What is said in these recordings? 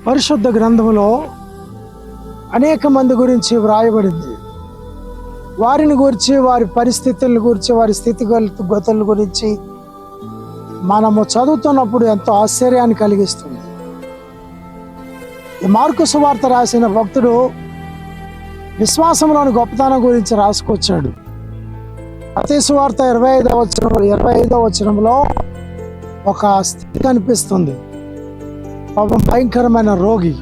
పరిశుద్ధ గ్రంథంలో అనేక మంది గురించి వ్రాయబడింది. వారిని గురించి, వారి పరిస్థితుల గురించి, వారి స్థితిగతుల గురించి మనము చదువుతున్నప్పుడు ఎంతో ఆశ్చర్యాన్ని కలిగిస్తుంది. ఈ మార్కు సువార్త రాసిన భక్తుడు విశ్వాసంలోని గొప్పతనం గురించి రాసుకొచ్చాడు. మత్తయి సువార్త 25వ వచనంలో ఒక స్థితి కనిపిస్తుంది. పాపం భయంకరమైన రోగి.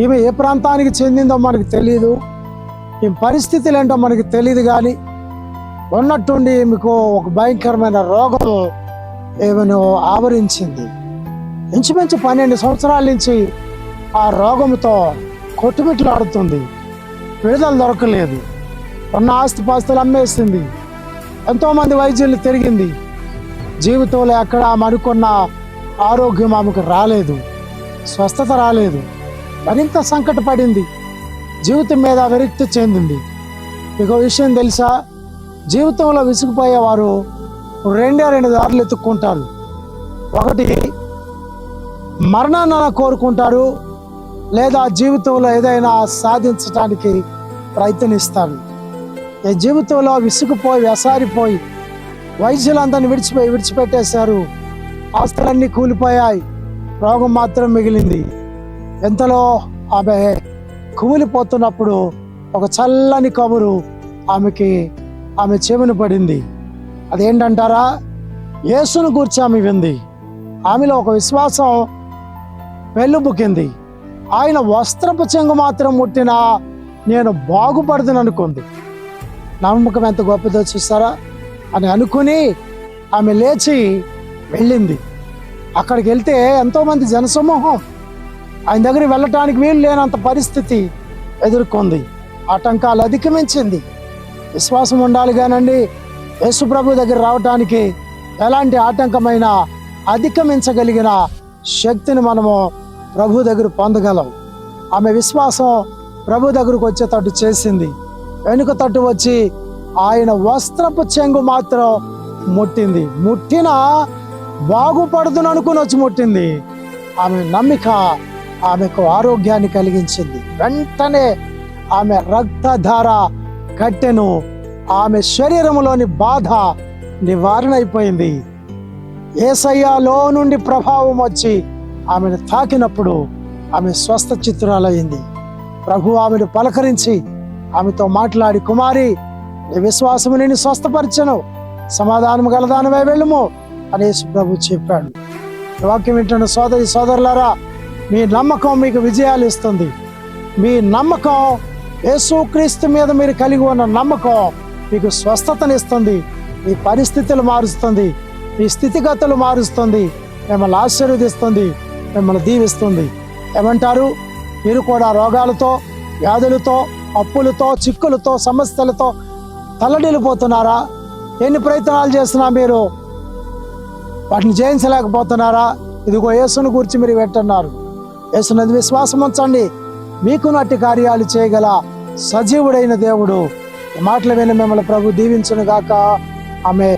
ఈమె ఏ ప్రాంతానికి చెందిందో మనకు తెలియదు, ఈ పరిస్థితులు ఏంటో మనకి తెలియదు, కానీ ఉన్నట్టుండి ఈమెకు ఒక భయంకరమైన రోగం ఏమనో ఆవరించింది. ఇంచుమించు 12 సంవత్సరాల నుంచి ఆ రోగంతో కొట్టుమిట్లాడుతుంది. విడుదల దొరకలేదు. ఉన్న ఆస్తిపాస్తులు అమ్మేసింది. ఎంతోమంది వైద్యులు తిరిగింది. జీవితంలో ఎక్కడ ఆమె అనుకున్న ఆరోగ్యం ఆమెకు రాలేదు, స్వస్థత రాలేదు. మరింత సంకటపడింది. జీవితం మీద విరక్తి చెందింది. మీకు విషయం తెలుసా? జీవితంలో విసిగిపోయేవారు రెండు దారులు ఎత్తుక్కుంటారు. ఒకటి, మరణాన్ని కోరుకుంటారు, లేదా జీవితంలో ఏదైనా సాధించడానికి ప్రయత్నిస్తారు. ఈ జీవితంలో విసిగిపోయి వెసారిపోయి వైద్యులందరినీ విడిచిపెట్టేశారు. ఆస్తులన్నీ కూలిపోయాయి, రోగం మాత్రం మిగిలింది. ఎంతలో ఆమె కూలిపోతున్నప్పుడు ఒక చల్లని కబురు ఆమె చెవిన పడింది. అదేంటంటారా? యేసును గూర్చి ఆమె వింది. ఆమెలో ఒక విశ్వాసం పెళ్ళుబుకింది. ఆయన వస్త్రపు చెంగు మాత్రం ముట్టినా నేను బాగుపడదును అనుకుంది. నమ్మకం ఎంత గొప్పదో చూస్తారా అని అనుకుని ఆమె లేచి వెళ్ళింది. అక్కడికి వెళ్తే ఎంతోమంది జనసమూహం ఆయన దగ్గరికి వెళ్ళటానికి వీలు లేనంత పరిస్థితి ఎదుర్కొంది. ఆటంకాలు అధిగమించింది. విశ్వాసం ఉండాలి కానండి, యేసు ప్రభు దగ్గర రావటానికి ఎలాంటి ఆటంకమైన అధిగమించగలిగిన శక్తిని మనము ప్రభు దగ్గర పొందగలం. ఆమె విశ్వాసం ప్రభు దగ్గరకు వచ్చేటట్టు చేసింది. వెనుక తట్టు వచ్చి ఆయన వస్త్రపు చెంగు మాత్రం ముట్టింది. ముట్టినా బాగుపడుతును అనుకుని వచ్చి ముట్టింది. ఆమె నమ్మిక ఆమెకు ఆరోగ్యాన్ని కలిగించింది. వెంటనే ఆమె రక్తధార కట్టెను. ఆమె శరీరంలోని బాధ నివారణ అయిపోయింది. యేసయ్యలో నుండి ప్రభావం వచ్చి ఆమెను తాకినప్పుడు ఆమె స్వస్థ చిత్రాలయ్యింది. ప్రభు ఆమెను పలకరించి ఆమెతో మాట్లాడి, కుమారి, నీ విశ్వాసము నేను స్వస్థపరచను, సమాధానం గలదానమై వెళ్ళుము అనేసి ప్రభు చెప్పాడు. వాక్యం వింటున్న సోదరులారా, మీ నమ్మకం మీకు విజయాలు ఇస్తుంది. మీ నమ్మకం యేసుక్రీస్తు మీద మీరు కలిగి ఉన్న నమ్మకం మీకు స్వస్థతనిస్తుంది. మీ పరిస్థితులు మారుస్తుంది, మీ స్థితిగతులు మారుస్తుంది, మిమ్మల్ని ఆశీర్వదిస్తుంది, మిమ్మల్ని దీవిస్తుంది. ఏమంటారు? మీరు కూడా రోగాలతో, వ్యాధులతో, అప్పులతో, చిక్కులతో, సమస్యలతో తల్లడిల్లిపోతున్నారా? ఎన్ని ప్రయత్నాలు చేసినా మీరు వాటిని జయించలేకపోతున్నారా? ఇదిగో యేసును గురించి మీరు వింటున్నారు. యేసునందు విశ్వాసం ఉంచండి, మీకు నట్టి కార్యాలు చేయగల సజీవుడైన దేవుడు. ఈ మాటలు విని మిమ్మల్ని ప్రభు దీవించును గాక. ఆమె